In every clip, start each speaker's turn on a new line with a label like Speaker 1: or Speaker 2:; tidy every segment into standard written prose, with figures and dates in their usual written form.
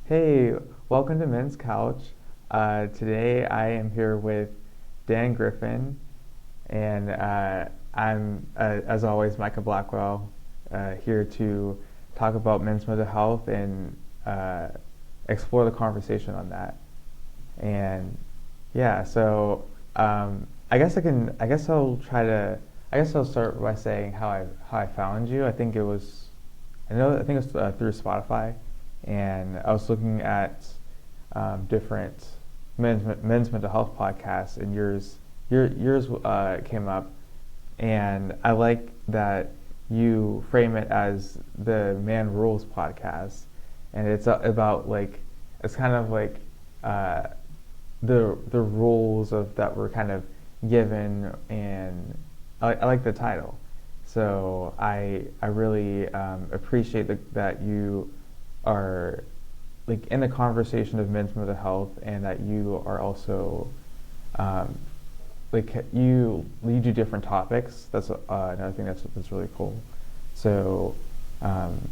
Speaker 1: Hey, welcome to Men's Couch. Today I am here with Dan Griffin, and I'm, as always, Micah Blackwell, here to talk about men's mental health and uh, explore the conversation on that. And yeah, so I guess I guess I'll try to. I guess I'll start by saying how I found you. I think it was through Spotify, and I was looking at different men's mental health podcasts, and yours came up, and I like that you frame it as the Man Rules podcast, and it's about like it's kind of like uh, the rules of that were kind of given, and I like the title. So I really appreciate that you are like in the conversation of men's mental health, and that you are also um, like you do different topics. That's another thing that's really cool. So um,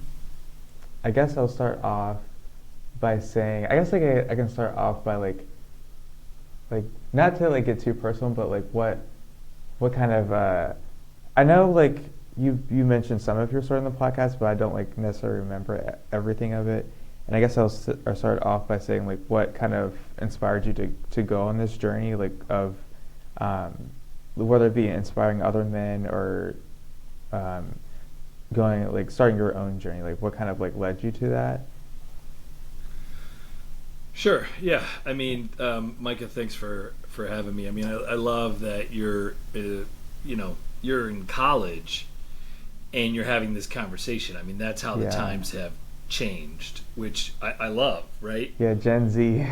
Speaker 1: I guess I'll start off by saying I guess like I can start off by like not to like get too personal, but like what kind of I know like you mentioned some of your story in the podcast, but I don't like necessarily remember everything of it. And I guess I'll start off by saying like what kind of inspired you to go on this journey like of um, whether it be inspiring other men or um, going like starting your own journey, like what kind of like led you to that.
Speaker 2: Sure. Yeah. I mean, Micah, thanks for having me. I mean, I love that you're in college and you're having this conversation. I mean, that's how the
Speaker 1: Yeah,
Speaker 2: times have changed, which I love, right?
Speaker 1: yeah, Gen Z.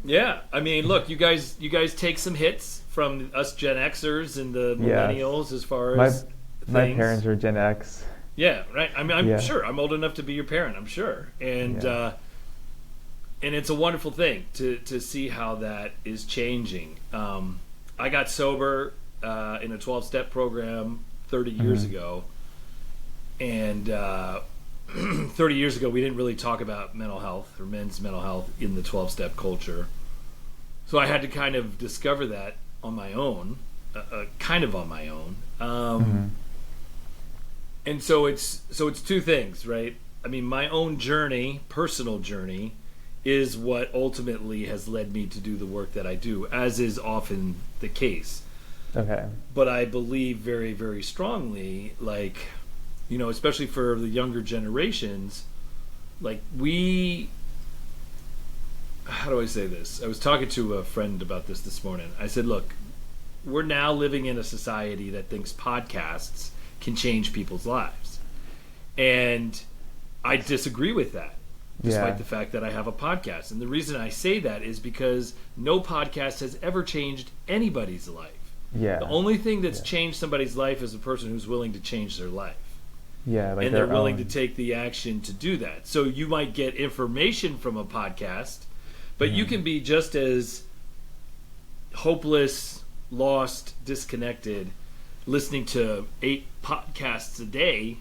Speaker 2: Yeah. I mean, look, you guys take some hits from us Gen Xers and the
Speaker 1: Yes,
Speaker 2: millennials as far
Speaker 1: my
Speaker 2: as
Speaker 1: my
Speaker 2: things.
Speaker 1: parents are Gen X.
Speaker 2: Yeah. Right. I mean, I'm
Speaker 1: Yeah,
Speaker 2: sure I'm old enough to be your parent. I'm sure, and
Speaker 1: yeah.
Speaker 2: uh, and it's a wonderful thing to see how that is changing. I got sober in a 12-step program 30 years
Speaker 1: Hmm.
Speaker 2: ago, and 30 years ago we didn't really talk about mental health or men's mental health in the 12-step culture. So I had to kind of discover that on my own, kind of on my own.
Speaker 1: Hmm.
Speaker 2: And so it's two things, right? I mean, my own journey, personal journey, is what ultimately has led me to do the work that I do, as is often the case.
Speaker 1: Okay.
Speaker 2: But I believe very, very strongly, like, especially for the younger generations, like how do I say this? I was talking to a friend about this morning. I said, look, we're now living in a society that thinks podcasts can change people's lives. And I disagree with that, despite
Speaker 1: Yeah.
Speaker 2: the fact that I have a podcast. And the reason I say that is because no podcast has ever changed anybody's life. The
Speaker 1: Yeah.
Speaker 2: only thing that's
Speaker 1: Yeah.
Speaker 2: changed somebody's life is a person who's willing to change their life.
Speaker 1: Yeah, like
Speaker 2: And they're
Speaker 1: their
Speaker 2: willing to
Speaker 1: own.
Speaker 2: take the action to do that. So you might get information from a podcast, but you
Speaker 1: Hmm.
Speaker 2: can be just as hopeless, lost, disconnected, listening to 8 podcasts a day,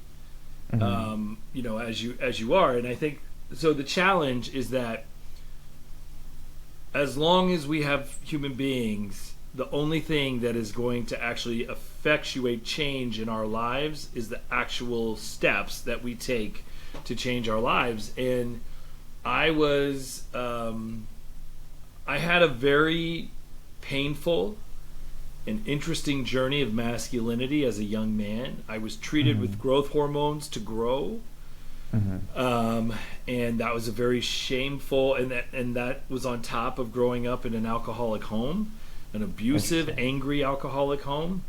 Speaker 1: Hmm.
Speaker 2: as you are. And I think so. The challenge is that as long as we have human beings, the only thing that is going to actually effectuate change in our lives is the actual steps that we take to change our lives. And I was, I had a very painful and interesting journey of masculinity as a young man. I was treated
Speaker 1: Hmm.
Speaker 2: with growth hormones to grow,
Speaker 1: Hmm.
Speaker 2: and that was a very shameful, and that was on top of growing up in an alcoholic home, an abusive,
Speaker 1: Interesting.
Speaker 2: angry alcoholic home.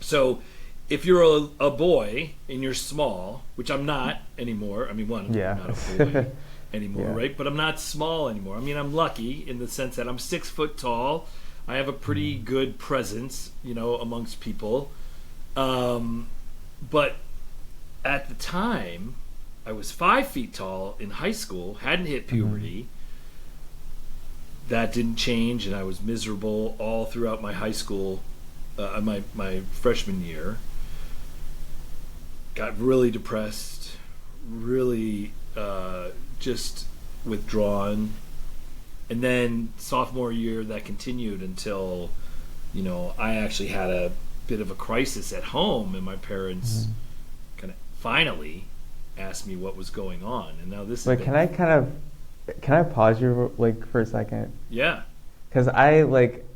Speaker 2: So if you're a boy and you're small, which I'm not anymore. I mean, one, I'm
Speaker 1: Yeah.
Speaker 2: not a boy anymore,
Speaker 1: Yeah.
Speaker 2: right? But I'm not small anymore. I mean, I'm lucky in the sense that I'm 6 foot tall. I have a pretty
Speaker 1: Hmm.
Speaker 2: good presence, amongst people. Um, but at the time, I was 5 feet tall in high school, hadn't hit
Speaker 1: Hmm.
Speaker 2: puberty. That didn't change, and I was miserable all throughout my high school, my freshman year. Got really depressed, really just withdrawn. And then sophomore year, that continued until, I actually had a bit of a crisis at home, and my parents kind of finally asked me what was going on. And now this is
Speaker 1: Like, can I pause you like for a second?
Speaker 2: yeah.
Speaker 1: Because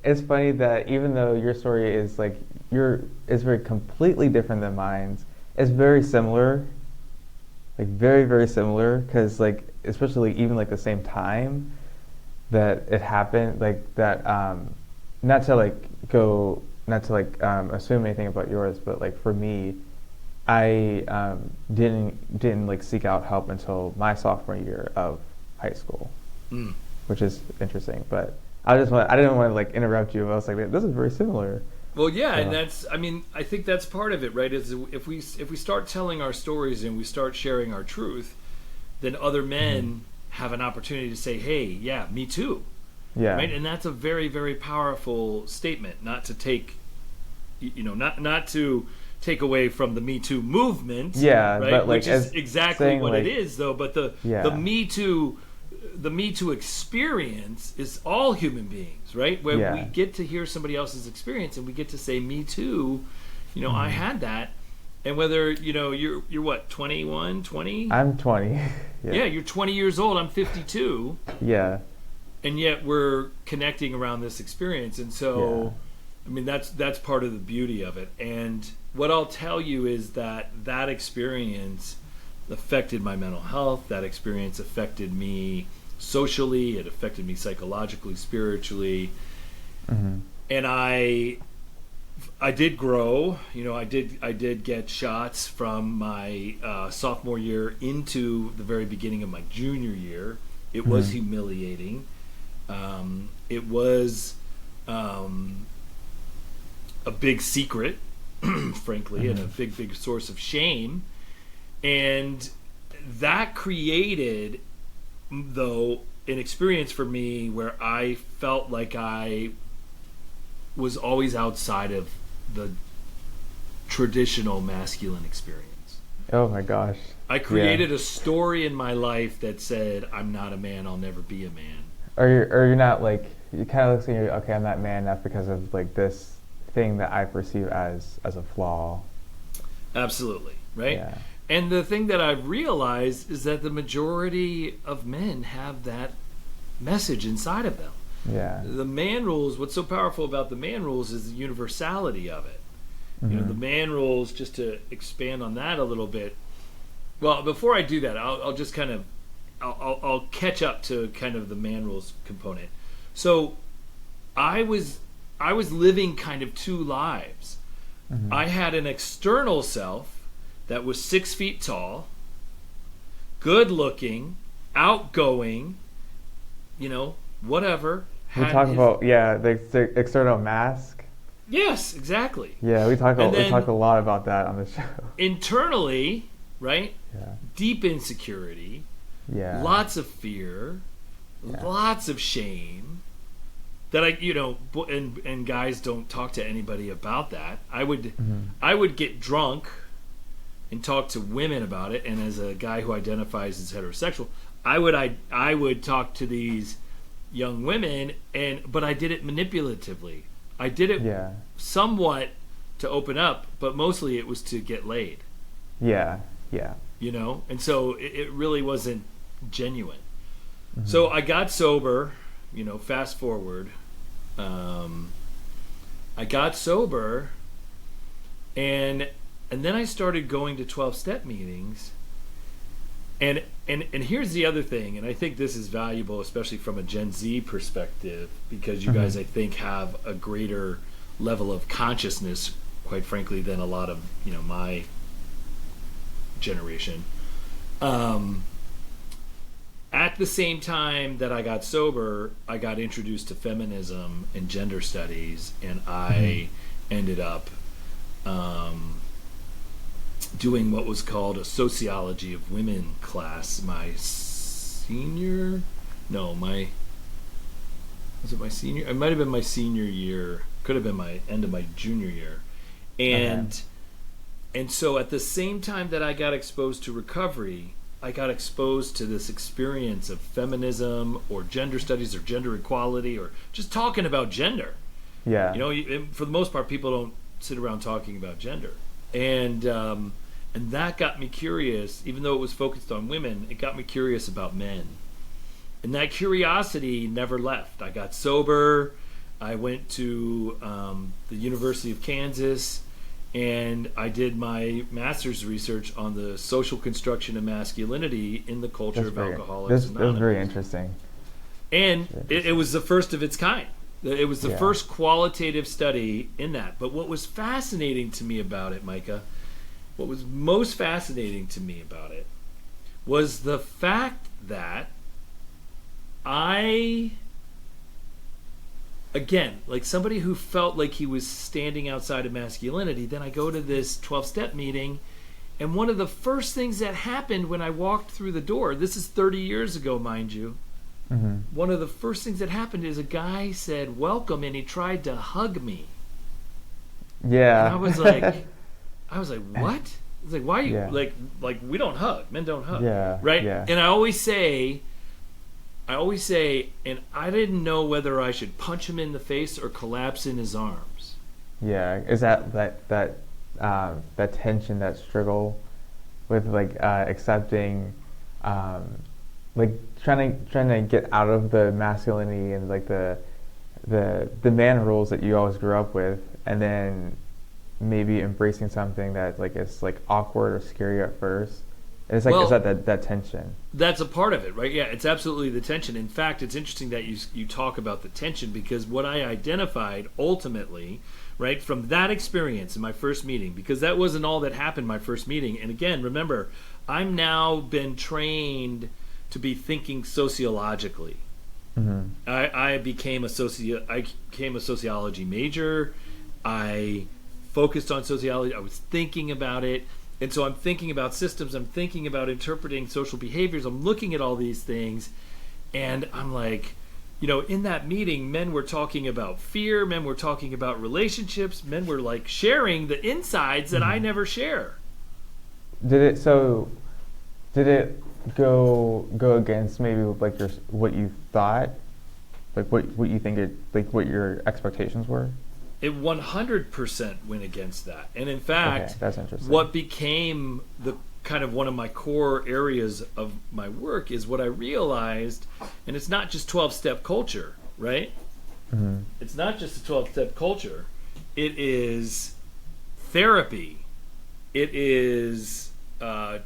Speaker 1: it's funny that even though your story is like is very completely different than mine's, it's very similar, like very very similar. Because like especially even like the same time that it happened, like that. Not to assume anything about yours, but like for me, I didn't like seek out help until my sophomore year of high school, which is interesting. But I didn't want to like interrupt you. But I was like, this is very similar.
Speaker 2: Well, yeah,
Speaker 1: So,
Speaker 2: and I think that's part of it, right? Is if we start telling our stories and we start sharing our truth, then other men have an opportunity to say, "Hey, yeah, me too."
Speaker 1: yeah,
Speaker 2: Right? And that's a very, very powerful statement. Not to take, not to take away from the Me Too movement.
Speaker 1: yeah,
Speaker 2: right?
Speaker 1: but like
Speaker 2: Which is
Speaker 1: as
Speaker 2: exactly
Speaker 1: saying,
Speaker 2: what
Speaker 1: like,
Speaker 2: it is, though. But the Me Too. The Me Too experience is all human beings, right? Where
Speaker 1: Yeah.
Speaker 2: we get to hear somebody else's experience and we get to say, "Me too." I had that. And whether you're what, 21, 20?
Speaker 1: I'm 20.
Speaker 2: Yeah, you're 20 years old. I'm 52,
Speaker 1: Yeah,
Speaker 2: and yet we're connecting around this experience. And so, I mean, that's part of the beauty of it. And what I'll tell you is that experience affected my mental health. That experience affected me socially. It affected me psychologically, spiritually. And I did grow. I did get shots from my sophomore year into the very beginning of my junior year. It was humiliating. It was a big secret, frankly, and a big source of shame. And that created, though, an experience for me where I felt like I was always outside of the traditional masculine experience.
Speaker 1: Oh my gosh.
Speaker 2: I created a story in my life that said, "I'm not a man, I'll never be a man."
Speaker 1: Or you're not like, you kind of look at you, okay, I'm not man enough because of like this thing that I perceive as a flaw.
Speaker 2: Absolutely, right?
Speaker 1: Yeah.
Speaker 2: And the thing that I've realized is that the majority of men have that message inside of them.
Speaker 1: Yeah.
Speaker 2: The man rules, what's so powerful about the man rules is the universality of it. The man rules, just to expand on that a little bit. Well, before I do that, I'll just kind of, I'll catch up to kind of the man rules component. So I was living kind of two lives. I had an external self that was 6 feet tall, good looking, outgoing, whatever.
Speaker 1: We talk about the external mask.
Speaker 2: Yes, exactly.
Speaker 1: Yeah, we talk a lot about that on the show.
Speaker 2: Internally, right?
Speaker 1: Yeah.
Speaker 2: Deep insecurity,
Speaker 1: Yeah.
Speaker 2: lots of fear, lots of shame. That and guys don't talk to anybody about that. I would get drunk and talk to women about it, and as a guy who identifies as heterosexual, I would talk to these young women, but I did it manipulatively. I did it somewhat to open up, but mostly it was to get laid.
Speaker 1: Yeah.
Speaker 2: And so it really wasn't genuine. So I got sober. Fast forward. I got sober, and then I started going to 12-step meetings. And here's the other thing, and I think this is valuable, especially from a Gen Z perspective, because you guys, I think, have a greater level of consciousness, quite frankly, than a lot of my generation. At the same time that I got sober, I got introduced to feminism and gender studies, and I ended up doing what was called a sociology of women class my senior it might have been my senior year, could have been my end of my junior year. And so at the same time that I got exposed to recovery, I got exposed to this experience of feminism or gender studies or gender equality or just talking about gender.
Speaker 1: Yeah.
Speaker 2: For the most part, people don't sit around talking about gender, and that got me curious. Even though it was focused on women, it got me curious about men, and that curiosity never left. I got sober. I went to the University of Kansas, and I did my master's research on the social construction of masculinity in the culture of Alcoholics Anonymous.
Speaker 1: That was very interesting.
Speaker 2: And it was the first of its kind. It was the first qualitative study in that. But what was fascinating to me about it, Micah, what was most fascinating to me about it was the fact that again, like somebody who felt like he was standing outside of masculinity, then I go to this 12-step meeting, and one of the first things that happened when I walked through the door, this is 30 years ago, mind you, one of the first things that happened is a guy said, "Welcome," and he tried to hug me.
Speaker 1: Yeah.
Speaker 2: And I was like, what? It's like, why are you, like we don't hug. Men don't hug.
Speaker 1: Yeah.
Speaker 2: Right?
Speaker 1: Yeah.
Speaker 2: And I always say, and I didn't know whether I should punch him in the face or collapse in his arms.
Speaker 1: Yeah, is that tension, that struggle with like accepting, like trying to get out of the masculinity and like the man rules that you always grew up with, and then maybe embracing something that like is like awkward or scary at first. It's like, is that tension?
Speaker 2: That's a part of it, right? Yeah, it's absolutely the tension. In fact, it's interesting that you talk about the tension, because what I identified ultimately, right, from that experience in my first meeting, because that wasn't all that happened my first meeting. And again, remember, I'm now been trained to be thinking sociologically. Mm-hmm. I became a sociology major. I focused on sociology. I was thinking about it. And so I'm thinking about systems, I'm thinking about interpreting social behaviors, I'm looking at all these things, and I'm like, in that meeting, men were talking about fear, men were talking about relationships, men were like sharing the insides that I never share.
Speaker 1: Did it go against maybe like what you thought, like what you think what your expectations were?
Speaker 2: It 100% went against that. And in fact,
Speaker 1: that's interesting.
Speaker 2: What became the kind of one of my core areas of my work is what I realized, and it's not just 12-step culture, right? Mm-hmm. It's not just a 12-step culture. It is therapy. It is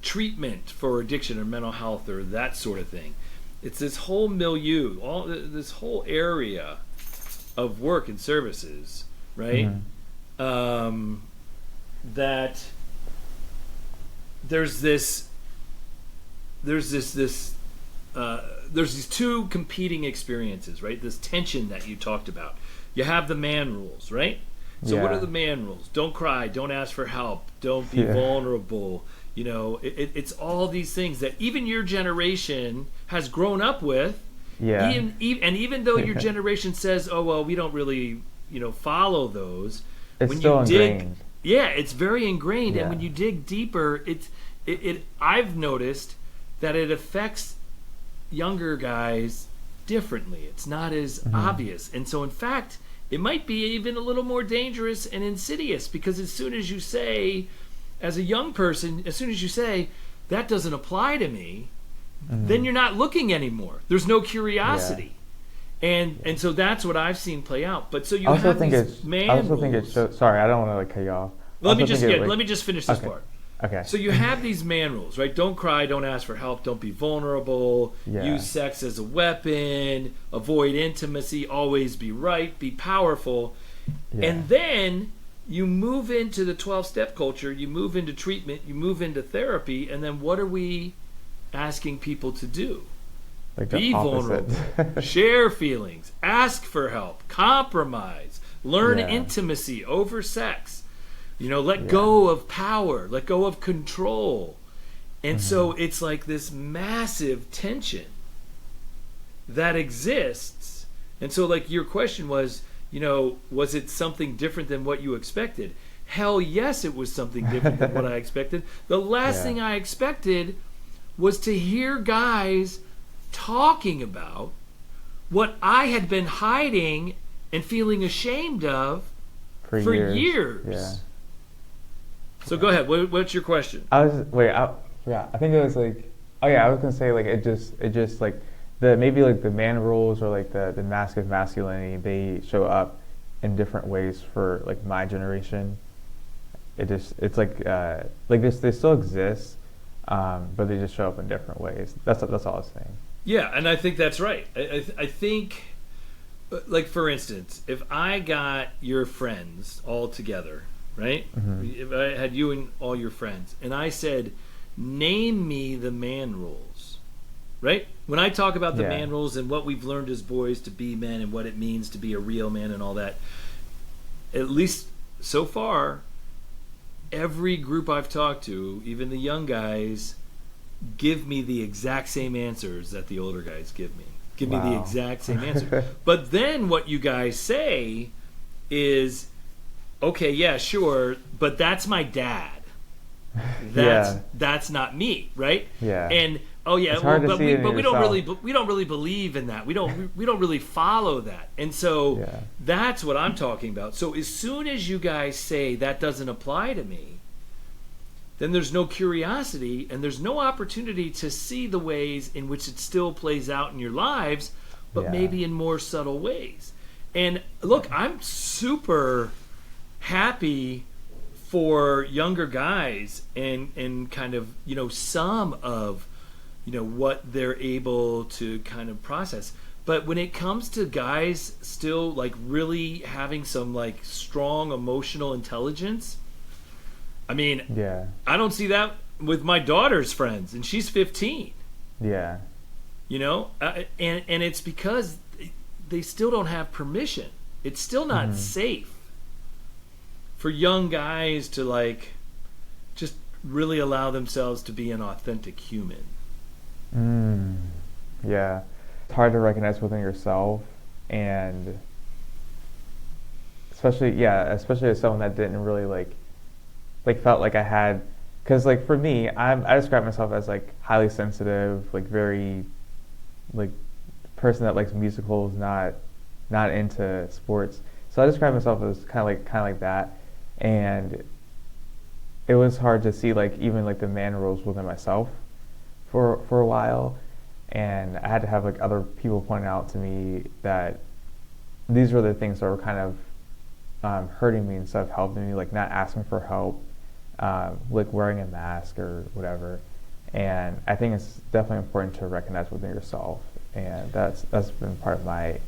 Speaker 2: treatment for addiction or mental health or that sort of thing. It's this whole milieu, this whole area of work and services, right? Mm-hmm. That there's these two competing experiences, right? This tension that you talked about. You have the man rules, right? So what are the man rules? Don't cry, don't ask for help, don't be vulnerable. It's all these things that even your generation has grown up with. Yeah. Even though your generation says, "Oh well, we don't really, follow those,"
Speaker 1: it's when still you ingrained.
Speaker 2: It's very ingrained. Yeah. And when you dig deeper, I've noticed that it affects younger guys differently. It's not as obvious, and so in fact, it might be even a little more dangerous and insidious, because as soon as you say, as a young person, that doesn't apply to me. Then you're not looking anymore. There's no curiosity, and so that's what I've seen play out. But so you have these man rules. I also think it's
Speaker 1: sorry, I don't want to cut you off.
Speaker 2: Let me just finish this part.
Speaker 1: Okay.
Speaker 2: So you have these man rules, right? Don't cry, don't ask for help, don't be vulnerable, use sex as a weapon, avoid intimacy, always be right, be powerful, and then you move into the 12-step culture. You move into treatment. You move into therapy, and then what are we asking people to do?
Speaker 1: Like
Speaker 2: be vulnerable, share feelings, ask for help, compromise, learn intimacy over sex, let go of power, let go of control. And so it's like this massive tension that exists. And so like your question was, was it something different than what you expected? Hell yes, it was something different than what I expected. The last thing I expected was to hear guys talking about what I had been hiding and feeling ashamed of for years.
Speaker 1: Yeah.
Speaker 2: So go ahead. What's your question?
Speaker 1: I think it was like, I was gonna say like it just like maybe like the man rules or like the mask of masculinity, they show up in different ways for like my generation. It's like they still exist, but they just show up in different ways. That's all I was saying.
Speaker 2: Yeah, and I think that's right. I think, like for instance, if I got your friends all together, right?
Speaker 1: Mm-hmm.
Speaker 2: If I had you and all your friends, and I said, name me the man rules, right? When I talk about the man rules and what we've learned as boys to be men and what it means to be a real man and all that, at least so far, every group I've talked to, even the young guys, give me the exact same answers that the older guys give me. Give me the exact same answer. But then what you guys say is, okay, yeah, sure, but that's my dad. That's not me, right?
Speaker 1: Yeah.
Speaker 2: And but we don't really believe in that. We don't really follow that. And so that's what I'm talking about. So as soon as you guys say that doesn't apply to me, then there's no curiosity and there's no opportunity to see the ways in which it still plays out in your lives, but maybe in more subtle ways. And look, I'm super happy for younger guys and kind of, some of, what they're able to kind of process. But when it comes to guys still like really having some like strong emotional intelligence, I mean, I don't see that with my daughter's friends, and she's 15.
Speaker 1: Yeah.
Speaker 2: And it's because they still don't have permission. It's still not safe for young guys to like just really allow themselves to be an authentic human.
Speaker 1: Yeah. It's hard to recognize within yourself, and especially as someone that didn't really like felt like I had, because like for me, I describe myself as like highly sensitive, like very like person that likes musicals, not into sports. So I describe myself as kind of like that, and it was hard to see like even like the man rules within myself for a while, and I had to have like other people point out to me that these were the things that were kind of hurting me instead of helping me, like not asking for help, like wearing a mask or whatever. And I think it's definitely important to recognize within yourself, and that's been part of my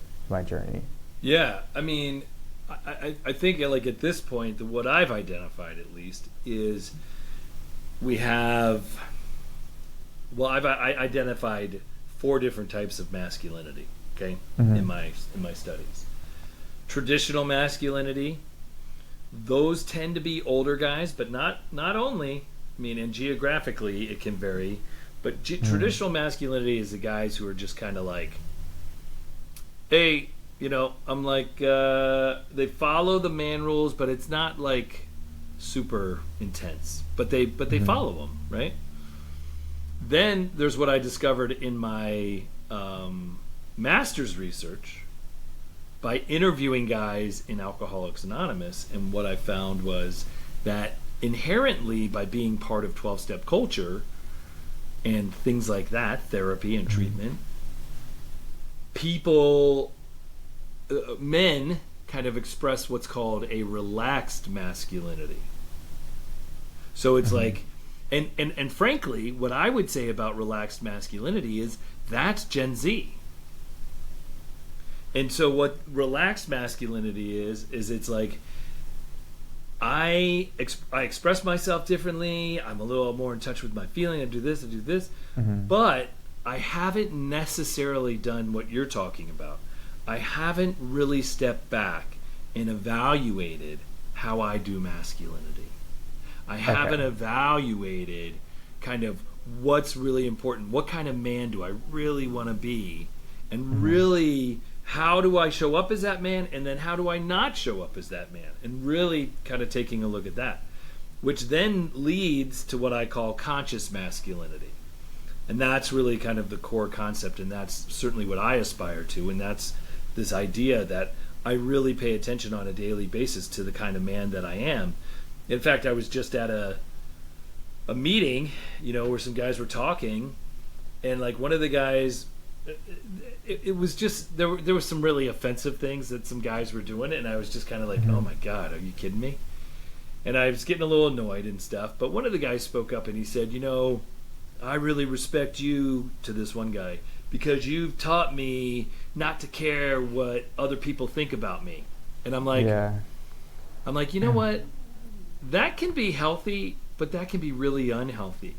Speaker 1: journey.
Speaker 2: Yeah, I mean, I think like at this point, what I've identified at least is I've identified 4 different types of masculinity. Okay, in my studies, traditional masculinity. Those tend to be older guys, but not only. I mean, and geographically it can vary, but traditional masculinity is the guys who are just kind of like, hey, I'm like, they follow the man rules, but it's not like super intense, but they follow them, right? Then there's what I discovered in my master's research by interviewing guys in Alcoholics Anonymous, and what I found was that inherently, by being part of 12-step culture and things like that, therapy and treatment, men kind of express what's called a relaxed masculinity. So it's like, and frankly, what I would say about relaxed masculinity is that's Gen Z. And so what relaxed masculinity is it's like, I express myself differently. I'm a little more in touch with my feeling. I do this, but I haven't necessarily done what you're talking about. I haven't really stepped back and evaluated how I do masculinity. I haven't evaluated kind of what's really important. What kind of man do I really want to be? And really, how do I show up as that man? And then how do I not show up as that man? And really kind of taking a look at that, which then leads to what I call conscious masculinity. And that's really kind of the core concept, and that's certainly what I aspire to, and that's this idea that I really pay attention on a daily basis to the kind of man that I am. In fact, I was just at a meeting, where some guys were talking, and like one of the guys, it was just there was some really offensive things that some guys were doing, and I was just kind of like, oh my God, are you kidding me? And I was getting a little annoyed and stuff. But one of the guys spoke up and he said, I really respect you, to this one guy, because you've taught me not to care what other people think about me. And I'm like, you know what? That can be healthy, but that can be really unhealthy.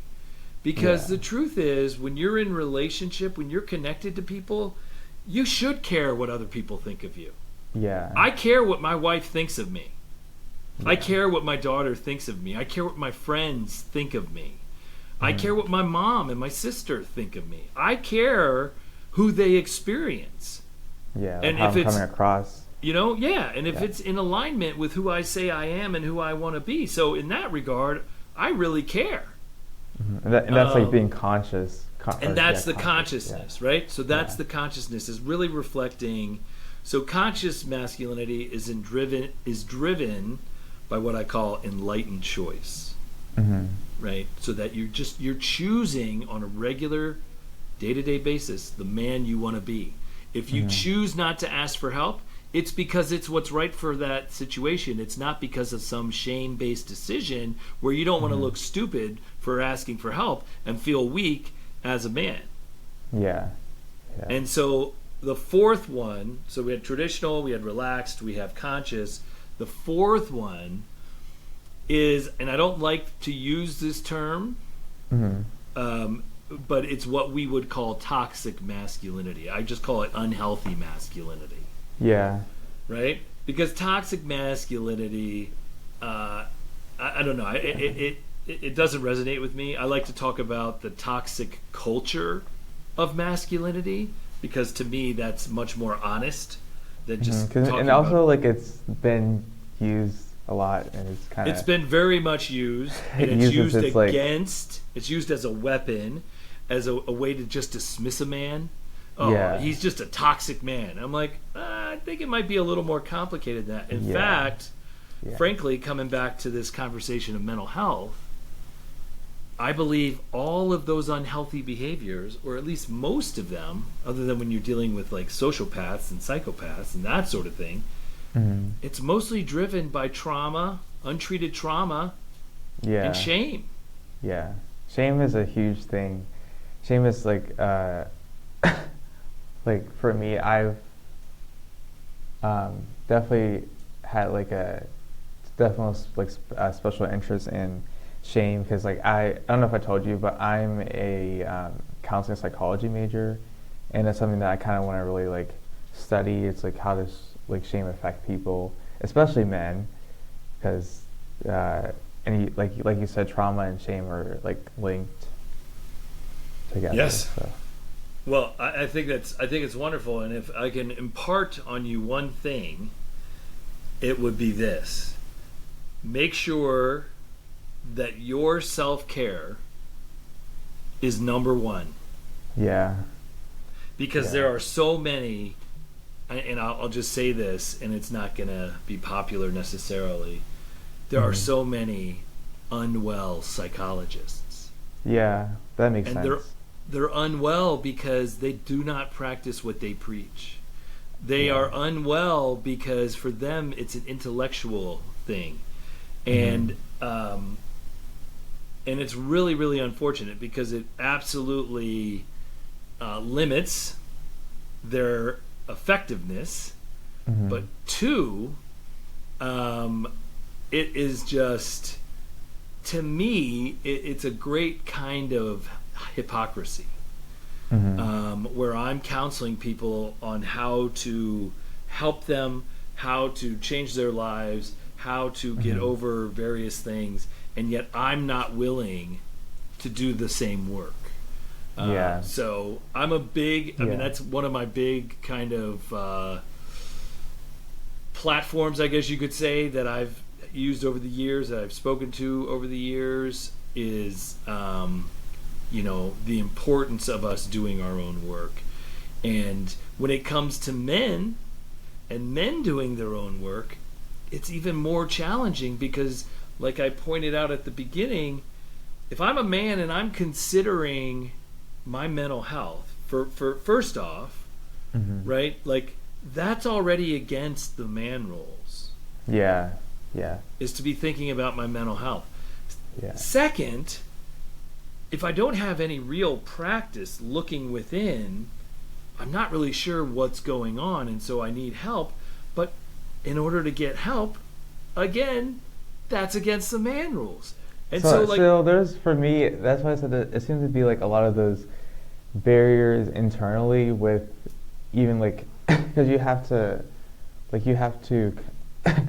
Speaker 2: Because the truth is, when you're in relationship, when you're connected to people, you should care what other people think of you.
Speaker 1: Yeah.
Speaker 2: I care what my wife thinks of me. Yeah. I care what my daughter thinks of me. I care what my friends think of me. I care what my mom and my sister think of me. I care who they experience.
Speaker 1: Yeah,
Speaker 2: and
Speaker 1: how
Speaker 2: if
Speaker 1: I'm
Speaker 2: it's
Speaker 1: coming across.
Speaker 2: And if it's in alignment with who I say I am and who I want to be. So in that regard, I really care.
Speaker 1: And that's like being conscious.
Speaker 2: And that's the consciousness, right? So that's the consciousness is really reflecting. So conscious masculinity is driven by what I call enlightened choice, right? So that you're choosing on a regular, day-to-day basis the man you want to be. If you choose not to ask for help, it's because it's what's right for that situation. It's not because of some shame-based decision where you don't want to look stupid for asking for help and feel weak as a man.
Speaker 1: Yeah.
Speaker 2: And so the fourth one, so we had traditional, we had relaxed, we have conscious. The fourth one is, and I don't like to use this term, but it's what we would call toxic masculinity. I just call it unhealthy masculinity.
Speaker 1: Yeah.
Speaker 2: Right? Because toxic masculinity, I don't know, it doesn't resonate with me. I like to talk about the toxic culture of masculinity, because to me that's much more honest than just talking
Speaker 1: and also like it's been used a lot, and it's kind of,
Speaker 2: it's been very much used, and it's used against, it's used as a weapon, as a way to just dismiss a man. He's just a toxic man. I'm like, I think it might be a little more complicated than that. In fact, frankly, coming back to this conversation of mental health, I believe all of those unhealthy behaviors, or at least most of them, other than when you're dealing with like sociopaths and psychopaths and that sort of thing, it's mostly driven by trauma, untreated trauma, and shame.
Speaker 1: Yeah. Shame is a huge thing. Shame is like, like for me, I've definitely had like a special interest in shame, because like I don't know if I told you, but I'm a counseling psychology major, and it's something that I kind of want to really like study. It's like how does like shame affect people, especially men, because like you said, trauma and shame are like linked together.
Speaker 2: Yes.
Speaker 1: So.
Speaker 2: Well, I think it's wonderful, and if I can impart on you one thing, it would be this: make sure that your self-care is number one.
Speaker 1: Yeah.
Speaker 2: Because there are so many, and I'll just say this, and it's not going to be popular necessarily, there are so many unwell psychologists.
Speaker 1: Yeah, that makes sense.
Speaker 2: They're unwell because they do not practice what they preach. They are unwell because for them it's an intellectual thing. And it's really, really unfortunate, because it absolutely limits their effectiveness. But two, it is just, to me, it's a great kind of hypocrisy, where I'm counseling people on how to help them, how to change their lives, how to get over various things, and yet I'm not willing to do the same work. So I'm a big, I mean, that's one of my big kind of platforms, I guess you could say, that I've used over the years, that I've spoken to over the years, is the importance of us doing our own work. And when it comes to men and men doing their own work, it's even more challenging because, like I pointed out at the beginning, if I'm a man and I'm considering my mental health, for first off, right, like that's already against the man roles.
Speaker 1: Yeah.
Speaker 2: Is to be thinking about my mental health.
Speaker 1: Yeah.
Speaker 2: Second, if I don't have any real practice looking within, I'm not really sure what's going on, and so I need help. But in order to get help, again, that's against the man rules. And
Speaker 1: so there's, for me, that's why I said that it seems to be like a lot of those barriers internally with even like, because you have to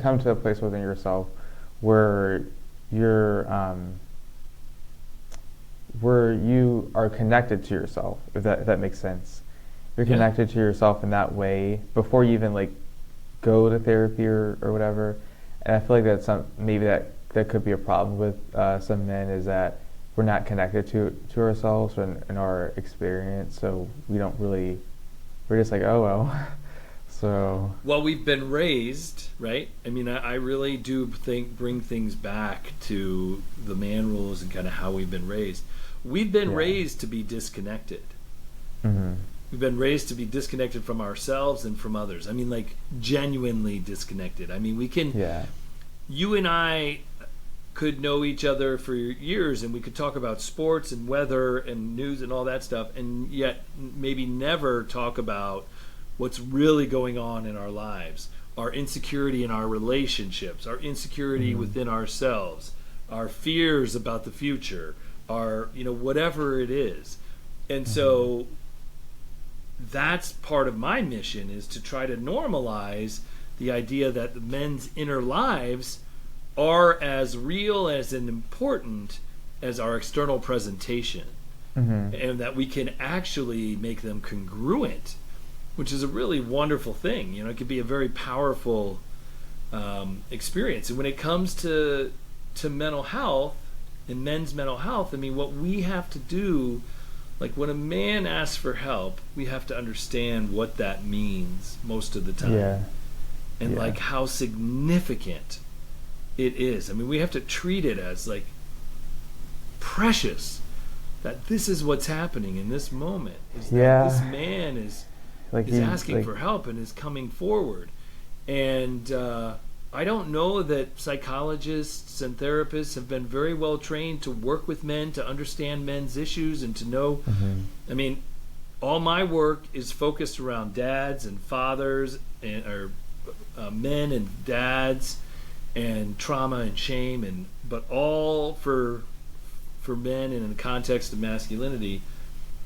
Speaker 1: come to a place within yourself where where you are connected to yourself, if that makes sense. You're connected to yourself in that way before you even like go to therapy or whatever. And I feel like that's maybe that could be a problem with some men, is that we're not connected to ourselves and our experience, so we're just like, oh well. So
Speaker 2: well, we've been raised, right? I mean, I really do bring things back to the man rules and kind of how we've been raised. We've been raised to be disconnected. We've been raised to be disconnected from ourselves and from others. I mean, like, genuinely disconnected. I mean, we can... You and I could know each other for years, and we could talk about sports and weather and news and all that stuff, and yet maybe never talk about what's really going on in our lives, our insecurity in our relationships, our insecurity within ourselves, our fears about the future, our, whatever it is. And so that's part of my mission, is to try to normalize the idea that the men's inner lives are as real as and important as our external presentation, and that we can actually make them congruent, which is a really wonderful thing. It could be a very powerful experience. And when it comes to mental health and men's mental health, I mean, what we have to do, like when a man asks for help, we have to understand what that means most of the time. And like how significant it is. I mean, we have to treat it as like precious, that this is what's happening in this moment, is that this man is asking for help and is coming forward. And I don't know that psychologists and therapists have been very well trained to work with men, to understand men's issues, and to know. I mean, all my work is focused around dads and fathers, or men and dads, and trauma and shame, but all for men and in the context of masculinity.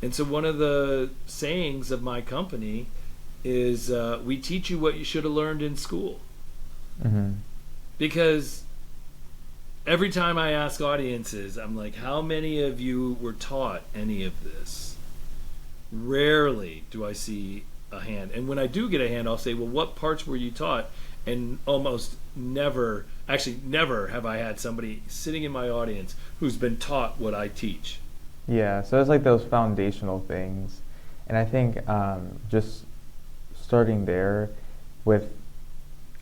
Speaker 2: And so one of the sayings of my company is, we teach you what you should have learned in school. Because every time I ask audiences, I'm like, how many of you were taught any of this? Rarely do I see a hand. And when I do get a hand, I'll say, well, what parts were you taught? And almost never have I had somebody sitting in my audience who's been taught what I teach.
Speaker 1: Yeah, so it's like those foundational things. And I think just starting there with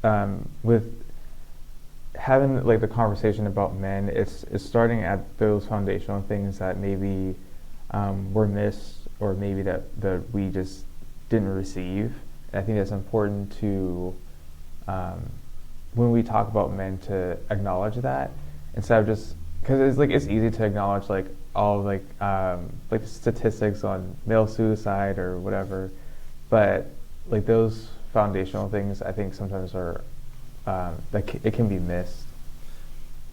Speaker 1: having like the conversation about men, it's starting at those foundational things that maybe were missed, or maybe that we just didn't receive. And I think that's important to, when we talk about men, to acknowledge that, instead of just, because it's easy to acknowledge like all like statistics on male suicide or whatever, but like those foundational things, I think sometimes are it can be missed.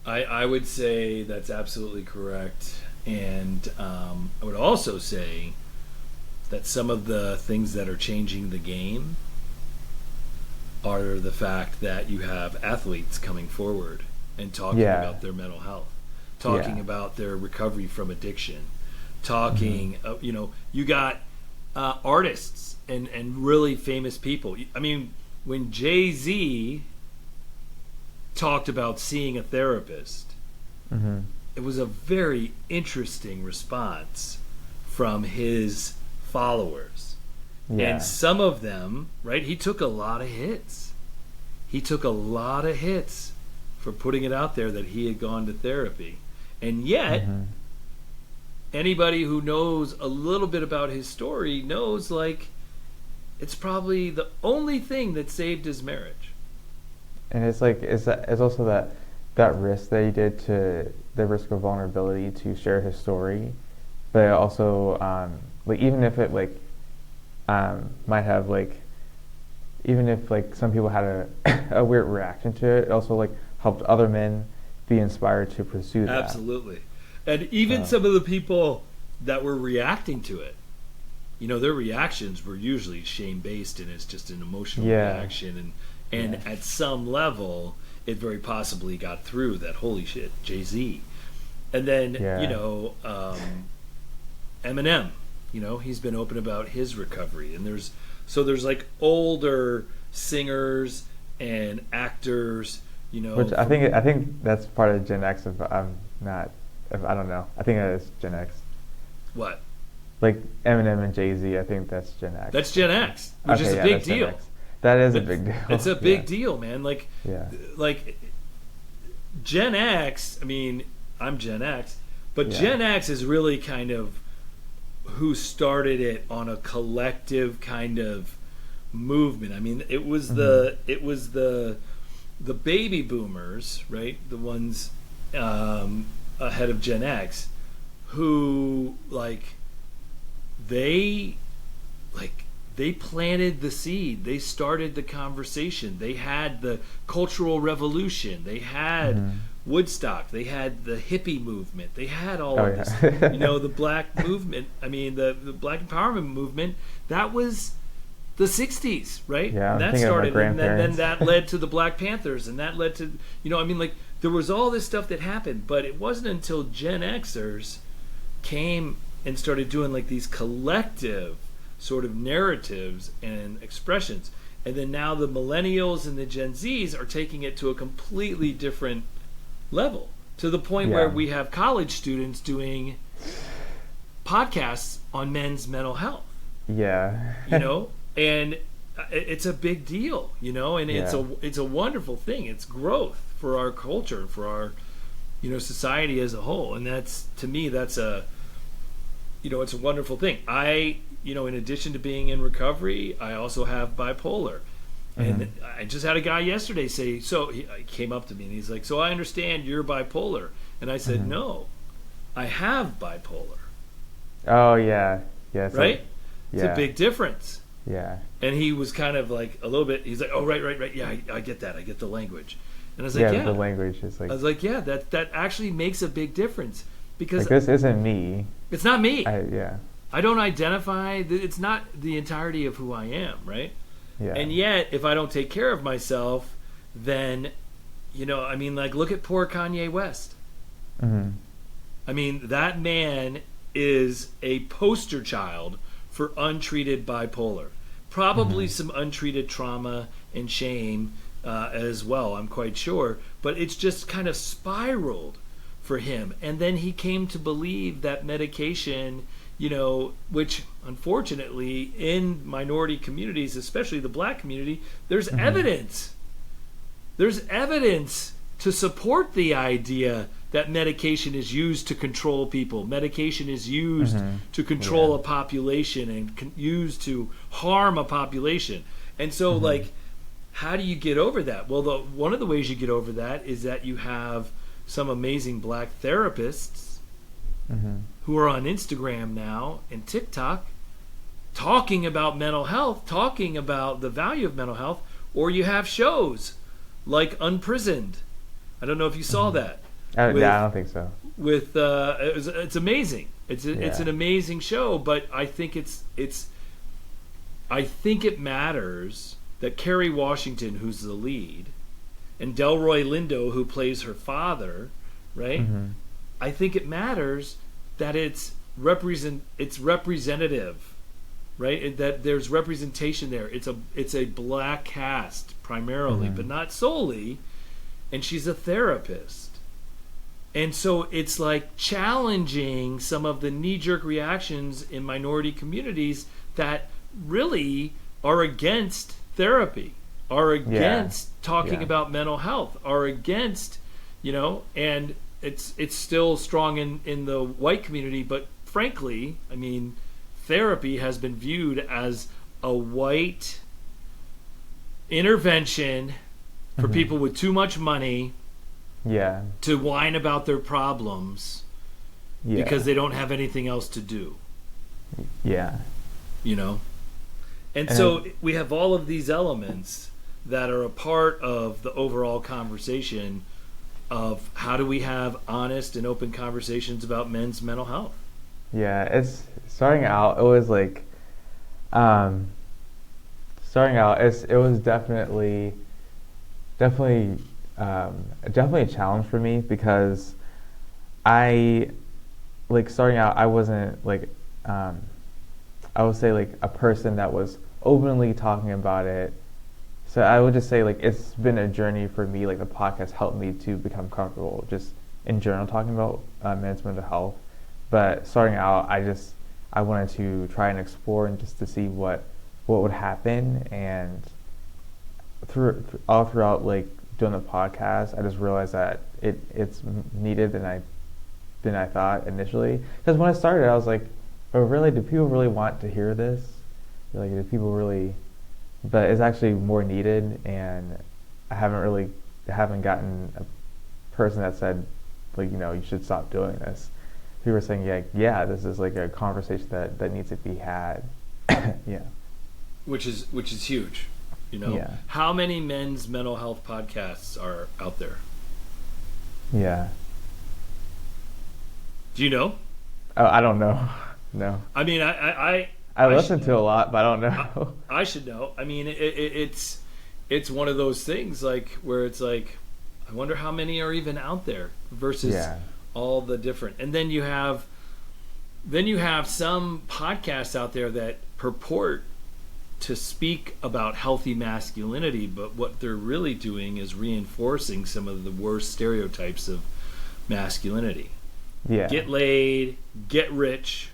Speaker 2: I would say that's absolutely correct, and I would also say that some of the things that are changing the game are the fact that you have athletes coming forward and talking about their mental health, talking about their recovery from addiction, talking, you got artists and really famous people. I mean, when Jay-Z talked about seeing a therapist, it was a very interesting response from his followers.
Speaker 1: Yeah.
Speaker 2: And some of them, right, he took a lot of hits. He took a lot of hits for putting it out there that he had gone to therapy. And yet, anybody who knows a little bit about his story knows, like, it's probably the only thing that saved his marriage.
Speaker 1: And it's like it's also that risk that he did, to the risk of vulnerability to share his story, but also like even if it like might have like, even if like some people had a weird reaction to it, it also like helped other men be inspired to pursue that.
Speaker 2: Absolutely. And even some of the people that were reacting to it, you know, their reactions were usually shame-based, and it's just an emotional reaction. And at some level, it very possibly got through that, holy shit, Jay-Z. And then, you know, Eminem, you know, he's been open about his recovery. And there's like older singers and actors, you know.
Speaker 1: Which I think that's part of Gen X. If I'm not, if I don't know, I think that is Gen X.
Speaker 2: What?
Speaker 1: Like Eminem and Jay-Z, I think that's Gen X.
Speaker 2: That's Gen X, which is a big deal.
Speaker 1: That is a big deal.
Speaker 2: It's a big deal, man. Like,
Speaker 1: yeah.
Speaker 2: Like Gen X. I mean, I'm Gen X, but Gen X is really kind of who started it on a collective kind of movement. I mean, it was the baby boomers, right? The ones ahead of Gen X, who they planted the seed. They started the conversation. They had the Cultural Revolution. They had Woodstock. They had the hippie movement. They had all of this. You know, the black movement. I mean, the black empowerment movement. That was the 60s, right?
Speaker 1: Yeah,
Speaker 2: and that started, and then that led to the Black Panthers, and that led to, you know, I mean, like, there was all this stuff that happened, but it wasn't until Gen Xers came and started doing like these collective sort of narratives and expressions. And then now the millennials and the Gen Zs are taking it to a completely different level, to the point where we have college students doing podcasts on men's mental health. Yeah. You know, and it's a big deal, you know, and it's a wonderful thing. It's growth for our culture, for our, you know, society as a whole. And that's, to me, that's a, you know, it's a wonderful thing. You know, in addition to being in recovery, I also have bipolar. And I just had a guy yesterday say, he came up to me and he's like, so I understand you're bipolar. And I said, no, I have bipolar.
Speaker 1: Oh, yeah. Yeah.
Speaker 2: Right? It's a big difference.
Speaker 1: Yeah.
Speaker 2: And he was kind of like a little bit, he's like, oh, right. Yeah, I get that. I get the language. And I was like,
Speaker 1: the language is like...
Speaker 2: I was like, yeah, that actually makes a big difference. Because
Speaker 1: like, this isn't me.
Speaker 2: It's not me.
Speaker 1: I
Speaker 2: don't identify. It's not the entirety of who I am, right?
Speaker 1: Yeah.
Speaker 2: And yet, if I don't take care of myself, then, you know, I mean, like, look at poor Kanye West. I mean, that man is a poster child for untreated bipolar. Probably some untreated trauma and shame as well, I'm quite sure. But it's just kind of spiraled for him. And then he came to believe that medication, you know, which unfortunately in minority communities, especially the black community, there's evidence. There's evidence to support the idea that medication is used to control people. Medication is used to control a population and used to harm a population. And so, like, how do you get over that? Well, one of the ways you get over that is that you have some amazing black therapists who are on Instagram now and TikTok talking about mental health, talking about the value of mental health, or you have shows like Unprisoned. I don't know if you saw that.
Speaker 1: I don't think so.
Speaker 2: With it's amazing. It's an amazing show, but I think it matters that Kerry Washington, who's the lead, and Delroy Lindo, who plays her father, right? I think it matters that it's representative, right? That there's representation there. It's a black cast primarily, but not solely. And she's a therapist. And so it's like challenging some of the knee-jerk reactions in minority communities that really are against therapy, are against talking about mental health, are against, and it's still strong in the white community, but frankly, I mean, therapy has been viewed as a white intervention for people with too much money to whine about their problems because they don't have anything else to do.
Speaker 1: Yeah.
Speaker 2: And so we have all of these elements that are a part of the overall conversation of how do we have honest and open conversations about men's mental health.
Speaker 1: Yeah, it's starting out. It was like, it was definitely a challenge for me because starting out, I wasn't I would say a person that was openly talking about it. So I would just say it's been a journey for me. The podcast helped me to become comfortable just in general talking about men's mental health. But starting out, I wanted to try and explore and just to see what would happen. And all throughout doing the podcast, I just realized that it's needed than I thought initially. Because when I started, I was like, oh really? Do people really want to hear this? Do people really? But it's actually more needed, and I haven't gotten a person that said you should stop doing this. People are saying this is a conversation that needs to be had. Yeah.
Speaker 2: Which is huge.
Speaker 1: Yeah.
Speaker 2: How many men's mental health podcasts are out there?
Speaker 1: Yeah.
Speaker 2: Do you know?
Speaker 1: Oh, I don't know. No.
Speaker 2: I mean, I
Speaker 1: listen to a lot, but I don't know.
Speaker 2: I should know. I mean, it's one of those things where it's I wonder how many are even out there versus all the different. And then you have some podcasts out there that purport to speak about healthy masculinity, but what they're really doing is reinforcing some of the worst stereotypes of masculinity.
Speaker 1: Yeah.
Speaker 2: Get laid, get rich,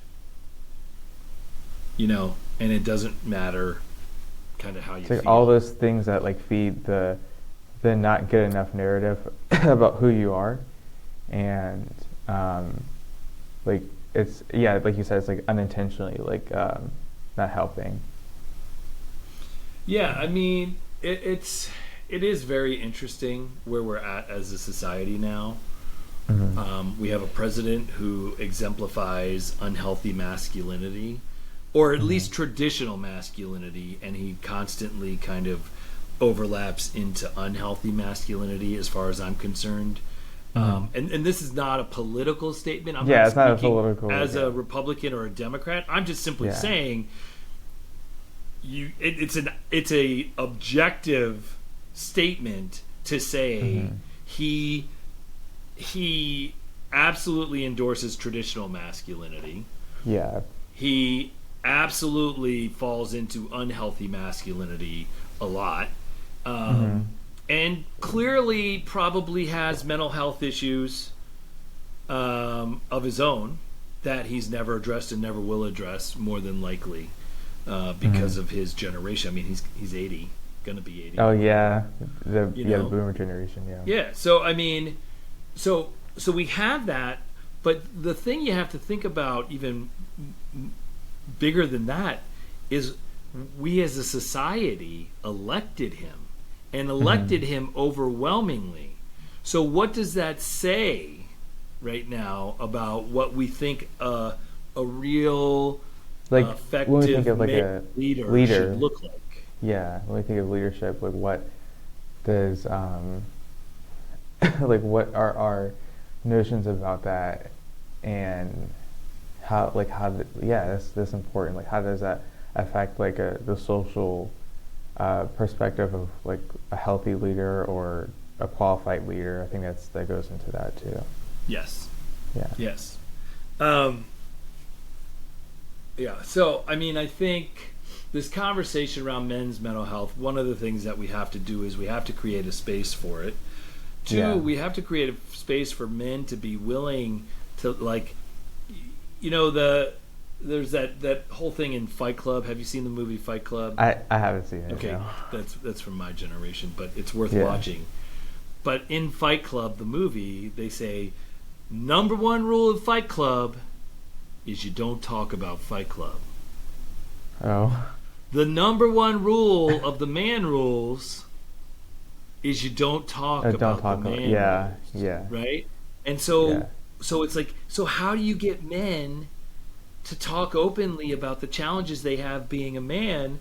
Speaker 2: and it doesn't matter kind of how you feel.
Speaker 1: All those things that feed the not good enough narrative about who you are, and it's like you said, it's unintentionally not helping.
Speaker 2: Yeah, I mean, it is very interesting where we're at as a society now. Mm-hmm. We have a president who exemplifies unhealthy masculinity, or at least traditional masculinity, and he constantly kind of overlaps into unhealthy masculinity as far as I'm concerned. And this is not a political statement. I'm not
Speaker 1: it's not a
Speaker 2: political as a Republican or a Democrat. I'm just simply saying it's a objective statement to say he absolutely endorses traditional masculinity.
Speaker 1: Yeah.
Speaker 2: He absolutely falls into unhealthy masculinity a lot. And clearly probably has mental health issues of his own that he's never addressed and never will address, more than likely, because of his generation. I mean, he's 80, gonna be 80.
Speaker 1: Oh yeah, the boomer generation.
Speaker 2: Yeah. So I mean, so we have that, but the thing you have to think about, even bigger than that, is we as a society elected him. And elected him overwhelmingly. So what does that say right now about what we think a real effective
Speaker 1: a
Speaker 2: leader should look like?
Speaker 1: Yeah, when we think of leadership, what does what are our notions about that, and how that's important. How does that affect the social perspective of a healthy leader or a qualified leader? I think that goes into that too.
Speaker 2: Yes.
Speaker 1: Yeah.
Speaker 2: Yes. Yeah. So I mean, I think this conversation around men's mental health, one of the things that we have to do is we have to create a space for it Two, we have to create a space for men to be willing to, like, there's that whole thing in Fight Club. Have you seen the movie Fight Club?
Speaker 1: I haven't seen it.
Speaker 2: Okay,
Speaker 1: no.
Speaker 2: that's from my generation, but it's worth watching. But in Fight Club, the movie, they say, number one rule of Fight Club is you don't talk about Fight Club.
Speaker 1: Oh.
Speaker 2: The number one rule of the man rules is you don't talk about the man rules. Yeah. Right? And so it's like, so how do you get men to talk openly about the challenges they have being a man?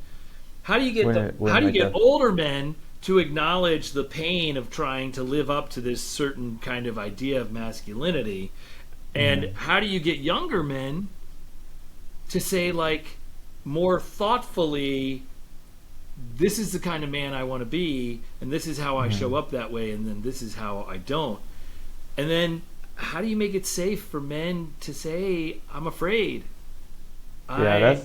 Speaker 2: How do you get older men to acknowledge the pain of trying to live up to this certain kind of idea of masculinity? And how do you get younger men to say, like, more thoughtfully, this is the kind of man I want to be, and this is how I show up that way, and then this is how I don't. And then how do you make it safe for men to say, I'm afraid. I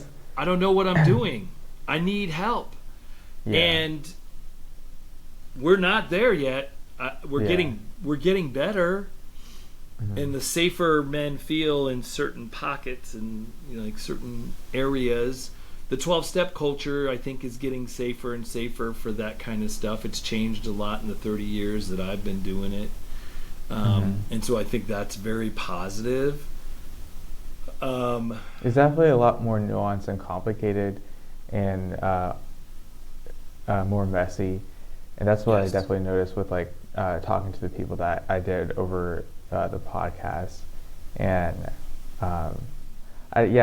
Speaker 2: don't know what I'm doing. I need help. Yeah. And we're not there yet. We're getting better. And the safer men feel in certain pockets and like certain areas. The 12-step culture, I think, is getting safer and safer for that kind of stuff. It's changed a lot in the 30 years that I've been doing it. And so I think that's very positive.
Speaker 1: It's definitely a lot more nuanced and complicated and more messy. And that's what I definitely noticed with talking to the people that I did over the podcast. And I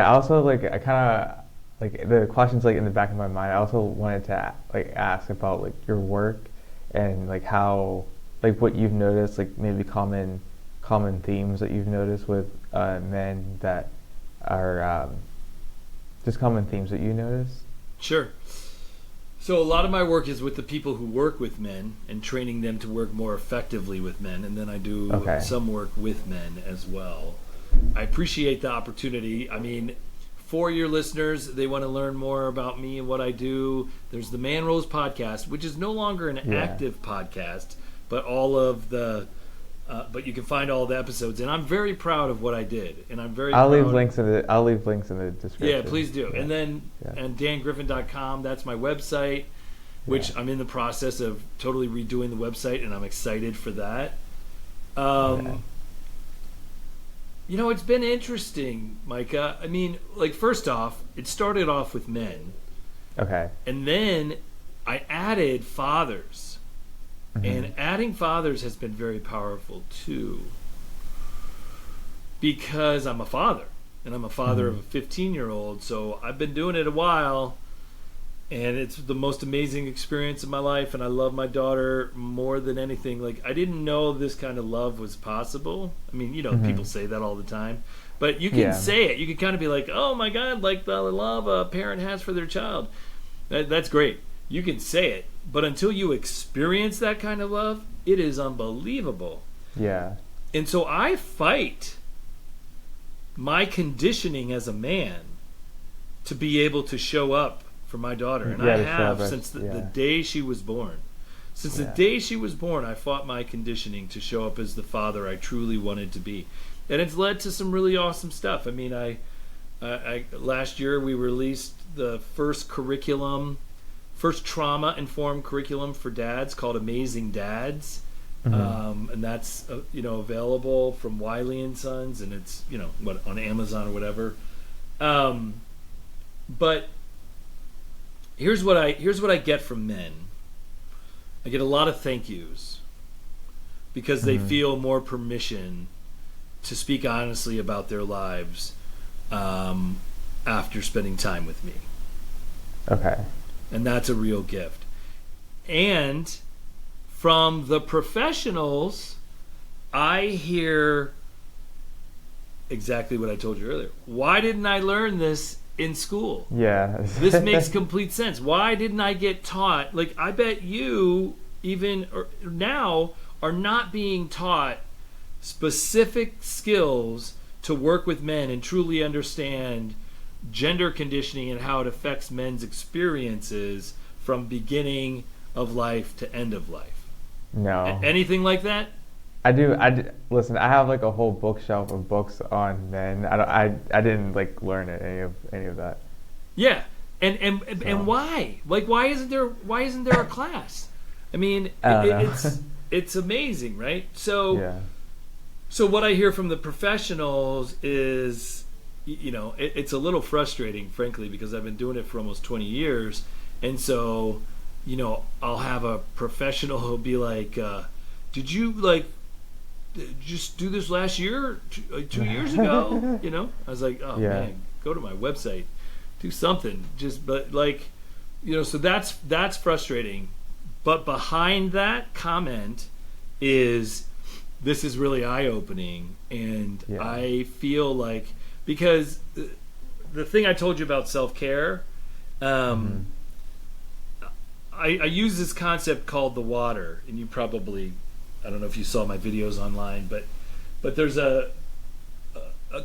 Speaker 1: also I kind of the questions in the back of my mind. I also wanted to ask about your work and how what you've noticed, maybe common themes that you've noticed with men that are just common themes that you notice.
Speaker 2: Sure. So a lot of my work is with the people who work with men and training them to work more effectively with men, and then I do some work with men as well. I appreciate the opportunity. I mean, for your listeners, they want to learn more about me and what I do. There's the Man Rules podcast, which is no longer an active podcast, but all of the but you can find all the episodes, and I'm very proud of what I did, and I'm very.
Speaker 1: I'll leave links in the description.
Speaker 2: Yeah, please do. Yeah. And then and dangriffin.com. That's my website, which I'm in the process of totally redoing the website, and I'm excited for that. It's been interesting, Micah. I mean, first off, it started off with men.
Speaker 1: Okay.
Speaker 2: And then I added fathers. And adding fathers has been very powerful too, because I'm a father, and I'm a father of a 15-year-old, so I've been doing it a while, and it's the most amazing experience of my life, and I love my daughter more than anything. I didn't know this kind of love was possible. I mean, people say that all the time, but you can say it. You can kind of be like, oh my God, the love a parent has for their child. That's great. You can say it. But until you experience that kind of love, it is unbelievable.
Speaker 1: Yeah.
Speaker 2: And so I fight my conditioning as a man to be able to show up for my daughter. And I have since the day she was born. Since the day she was born, I fought my conditioning to show up as the father I truly wanted to be. And it's led to some really awesome stuff. I mean, I last year we released the first trauma-informed curriculum for dads called Amazing Dads. And that's available from Wiley & Sons, and it's on Amazon or whatever. But here's what I get from men. I get a lot of thank yous because they feel more permission to speak honestly about their lives after spending time with me.
Speaker 1: Okay.
Speaker 2: And that's a real gift. And from the professionals, I hear exactly what I told you earlier. Why didn't I learn this in school?
Speaker 1: Yeah.
Speaker 2: This makes complete sense. Why didn't I get taught? I bet you now are not being taught specific skills to work with men and truly understand gender conditioning and how it affects men's experiences from beginning of life to end of life.
Speaker 1: No.
Speaker 2: Anything like that?
Speaker 1: Listen, I have like a whole bookshelf of books on men. I didn't like learn any of that.
Speaker 2: Yeah, and
Speaker 1: So
Speaker 2: why? Like, why isn't there a class? I mean,
Speaker 1: I don't know.
Speaker 2: it's amazing, right? So
Speaker 1: Yeah.
Speaker 2: so what I hear from the professionals is, it's a little frustrating, frankly, because I've been doing it for almost 20 years, and so, I'll have a professional who'll be like, "Did you like just do this last year, 2 years ago?" I was like, "Oh
Speaker 1: Yeah.
Speaker 2: man, go to my website, do something." But like, so that's frustrating. But behind that comment is, this is really eye-opening, and
Speaker 1: Yeah.
Speaker 2: I feel like, because the thing I told you about self-care,
Speaker 1: Mhm.
Speaker 2: I use this concept called the water, and you probably, I don't know if you saw my videos online, but there's a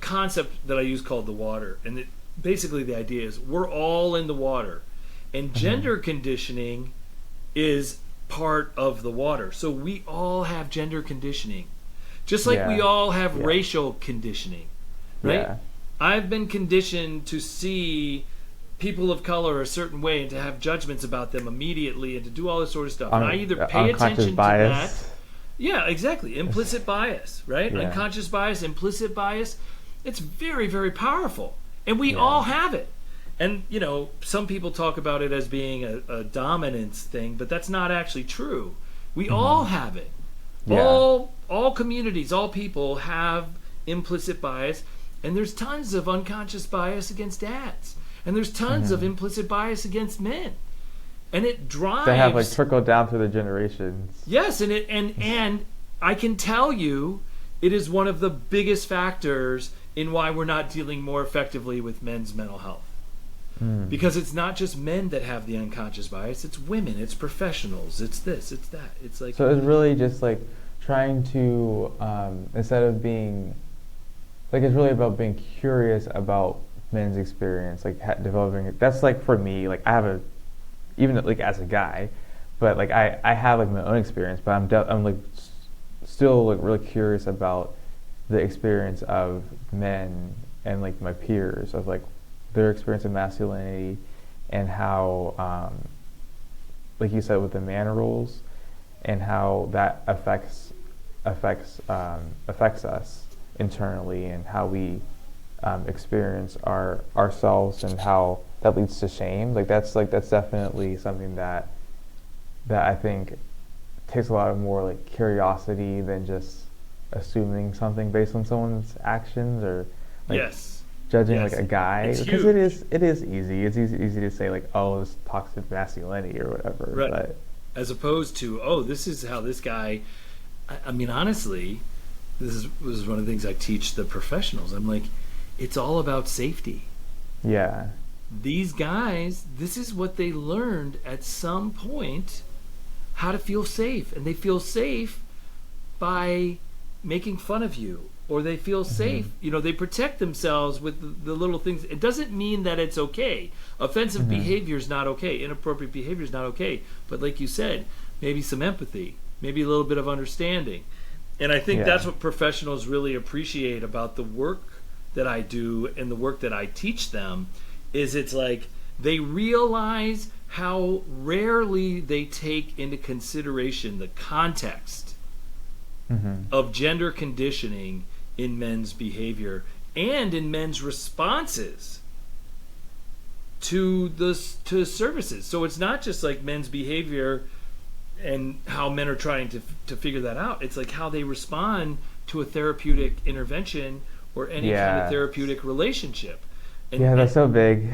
Speaker 2: concept that I use called the water, and basically the idea is we're all in the water, and gender conditioning is part of the water. So we all have gender conditioning, just like we
Speaker 1: Yeah.
Speaker 2: all have
Speaker 1: Yeah.
Speaker 2: racial conditioning, right?
Speaker 1: Yeah.
Speaker 2: I've been conditioned to see people of color a certain way and to have judgments about them immediately and to do all this sort of stuff. And I either pay
Speaker 1: Unconscious
Speaker 2: attention to
Speaker 1: bias.
Speaker 2: that. Yeah, exactly. Implicit bias, right?
Speaker 1: Yeah.
Speaker 2: Unconscious bias, implicit bias. It's very, very powerful. And we
Speaker 1: Yeah.
Speaker 2: all have it. And, some people talk about it as being a dominance thing, but that's not actually true. We all have it.
Speaker 1: Yeah.
Speaker 2: All communities, all people have implicit bias, and there's tons of unconscious bias against dads. And there's tons of implicit bias against men. And it drives.
Speaker 1: They have like trickled down through the generations.
Speaker 2: Yes, and I can tell you, it is one of the biggest factors in why we're not dealing more effectively with men's mental health. Because it's not just men that have the unconscious bias, it's women, it's professionals, it's this, it's that. It's like,
Speaker 1: So it's really just like trying to, instead of being, like, it's really about being curious about men's experience, like developing it. That's like for me, like I have even like as a guy, but like I have like my own experience, but I'm like still like really curious about the experience of men and like my peers, of like their experience of masculinity, and how, like you said, with the man rules, and how that affects us internally, and how we experience ourselves, and how that leads to shame. That's definitely something that I think takes a lot of more like curiosity than just assuming something based on someone's actions, or like
Speaker 2: yes.
Speaker 1: judging
Speaker 2: Yes.
Speaker 1: like a guy,
Speaker 2: It's
Speaker 1: because
Speaker 2: huge.
Speaker 1: it is easy. It's easy to say like, oh, this toxic masculinity or whatever.
Speaker 2: Right.
Speaker 1: But
Speaker 2: As opposed to, oh, this is how this guy. I mean, honestly, this is one of the things I teach the professionals. I'm like, it's all about safety.
Speaker 1: yeah,
Speaker 2: These guys, this is what they learned at some point, how to feel safe. And they feel safe by making fun of you, or they feel safe. They protect themselves with the little things. It doesn't mean that it's okay. Offensive behavior is not okay. Inappropriate behavior is not okay. But like you said, maybe some empathy, maybe a little bit of understanding. And I think
Speaker 1: Yeah.
Speaker 2: that's what professionals really appreciate about the work that I do and the work that I teach them, is it's like they realize how rarely they take into consideration the context of gender conditioning in men's behavior and in men's responses to services. So it's not just like men's behavior and how men are trying to figure that out. It's like how they respond to a therapeutic intervention or any kind of therapeutic relationship. And,
Speaker 1: yeah, that's so big.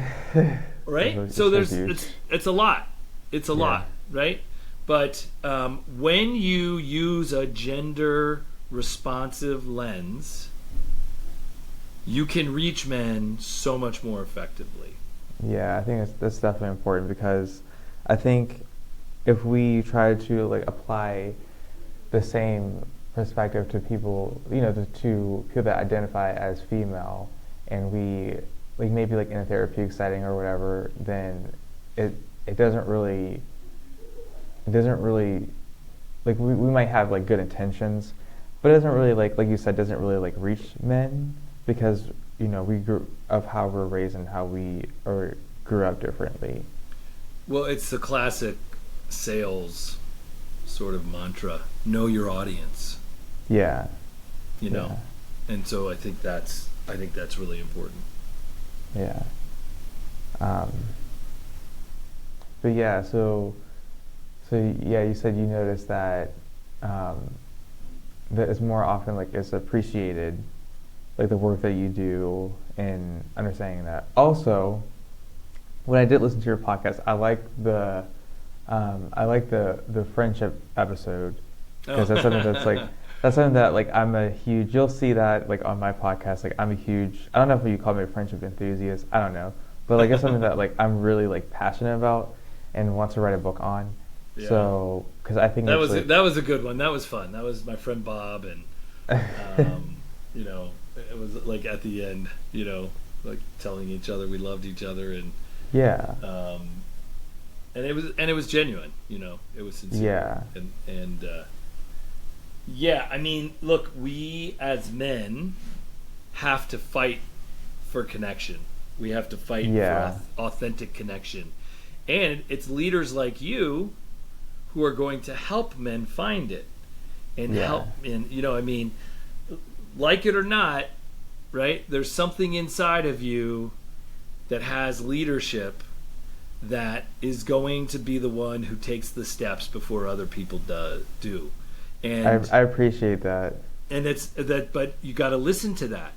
Speaker 2: right?
Speaker 1: It's
Speaker 2: So
Speaker 1: so huge.
Speaker 2: it's a lot. It's a lot, right? But when you use a gender responsive lens, you can reach men so much more effectively.
Speaker 1: Yeah, I think that's definitely important, because I think if we try to like apply the same perspective to people, to people that identify as female, and we like maybe like in a therapeutic setting or whatever, then it doesn't really like we might have like good intentions, but it doesn't really like you said, doesn't really like reach men because we grew of how we're raised and how we or grew up differently.
Speaker 2: Well, it's the classic sales sort of mantra: know your audience.
Speaker 1: Yeah.
Speaker 2: You know, and so I think that's really important.
Speaker 1: Yeah. Um, but yeah, so yeah, you said you noticed that that it's more often like it's appreciated, like the work that you do, and understanding that. Also, when I did listen to your podcast, I like the friendship episode because that's something that's like that's something that like I'm a huge. You'll see that like on my podcast. Like I'm a huge. I don't know if you call me a friendship enthusiast. I don't know, but like it's something that like I'm really like passionate about and want to write a book on.
Speaker 2: Yeah.
Speaker 1: So because I think
Speaker 2: that was a good one. That was fun. That was my friend Bob, and it was like at the end, like telling each other we loved each other, and
Speaker 1: yeah,
Speaker 2: and it was genuine. It was sincere.
Speaker 1: Yeah,
Speaker 2: and yeah. I mean, look, we as men have to fight for connection. We have to fight for authentic connection, and it's leaders like you who are going to help men find it and help. And I mean, like it or not, right? There's something inside of you that has leadership that is going to be the one who takes the steps before other people do. And
Speaker 1: I appreciate that.
Speaker 2: And it's that, but you got to listen to that.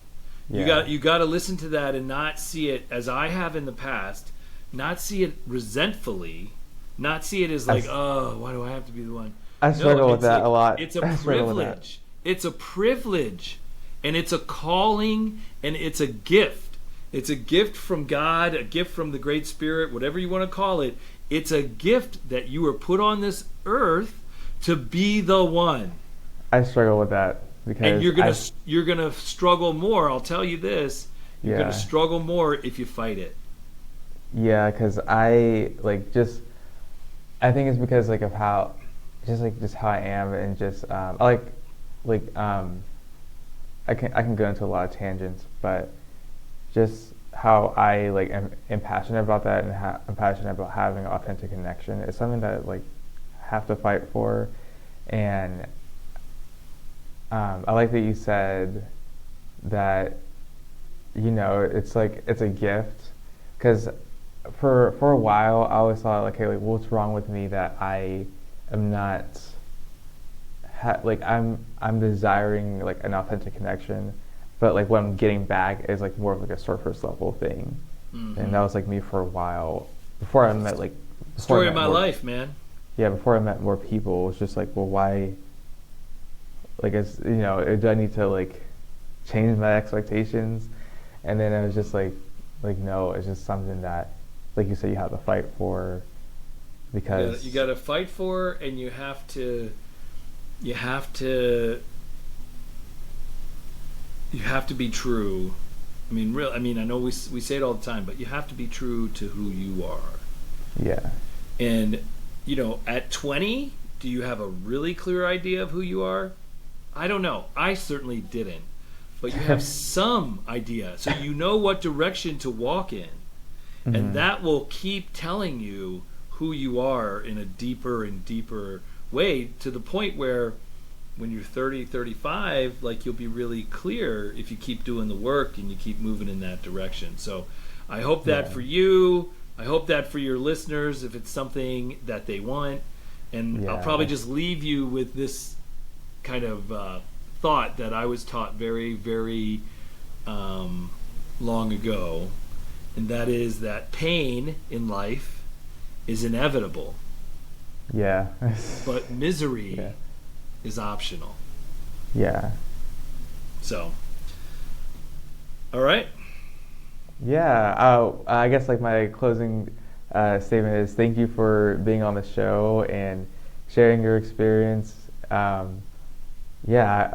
Speaker 1: Yeah.
Speaker 2: You got to listen to that and not see it as I have in the past. Not see it resentfully. Not see it as like, oh, why do I have to be the one?
Speaker 1: I struggle with that a lot.
Speaker 2: It's a privilege. It's a privilege, and it's a calling, and it's a gift. It's a gift from God, a gift from the Great Spirit, whatever you want to call it. It's a gift that you were put on this earth to be the one.
Speaker 1: I struggle with that because
Speaker 2: and you're gonna struggle more. I'll tell you this: you're gonna struggle more if you fight it.
Speaker 1: Yeah, because I think it's because like of how, just how I am, and just I can go into a lot of tangents, but just how I like am passionate about that, and I'm passionate about having an authentic connection. It's something that like have to fight for, and I like that you said that it's like it's a gift, because for a while I always thought like, hey, like what's wrong with me that I am not I'm desiring like an authentic connection, but like what I'm getting back is like more of like a surface level thing. Mm-hmm. And that was like me for a while before I met like
Speaker 2: story of my life, man.
Speaker 1: Yeah, before I met more people, it was just like, well, why? Like, it's do I need to like change my expectations? And then it was just like no, it's just something that, like you said, you have to fight for, because
Speaker 2: you got to fight for, and you have to be true. I mean, I know we say it all the time, but you have to be true to who you are.
Speaker 1: Yeah.
Speaker 2: And at 20, do you have a really clear idea of who you are? I don't know. I certainly didn't. But you have some idea. So you know what direction to walk in. Mm-hmm. And that will keep telling you who you are in a deeper and deeper way, to the point where when you're 30, 35, like you'll be really clear if you keep doing the work and you keep moving in that direction. So I hope that for you. I hope that for your listeners, if it's something that they want. And I'll probably just leave you with this kind of thought that I was taught very, very long ago. And that is that pain in life is inevitable.
Speaker 1: Yeah.
Speaker 2: But misery is optional.
Speaker 1: Yeah.
Speaker 2: So, all right.
Speaker 1: Yeah. I guess like my closing statement is thank you for being on the show and sharing your experience. I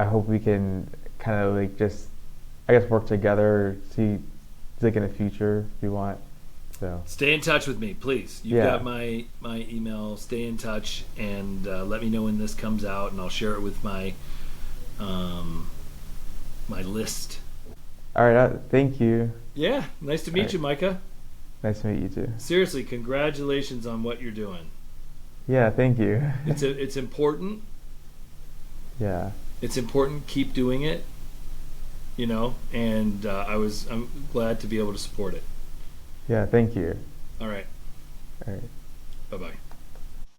Speaker 1: hope we can kind of like just, I guess, work together, see like in the future if you want. So
Speaker 2: Stay in touch with me, please. You've got my email. Stay in touch and let me know when this comes out, and I'll share it with my my list.
Speaker 1: All right, thank you.
Speaker 2: Yeah, nice to meet you, Micah.
Speaker 1: Nice to meet you too.
Speaker 2: Seriously, congratulations on what you're doing.
Speaker 1: Yeah, thank you.
Speaker 2: It's important.
Speaker 1: Yeah.
Speaker 2: It's important. Keep doing it. And I'm glad to be able to support it.
Speaker 1: Yeah, thank you.
Speaker 2: All right.
Speaker 1: All right.
Speaker 2: Bye-bye.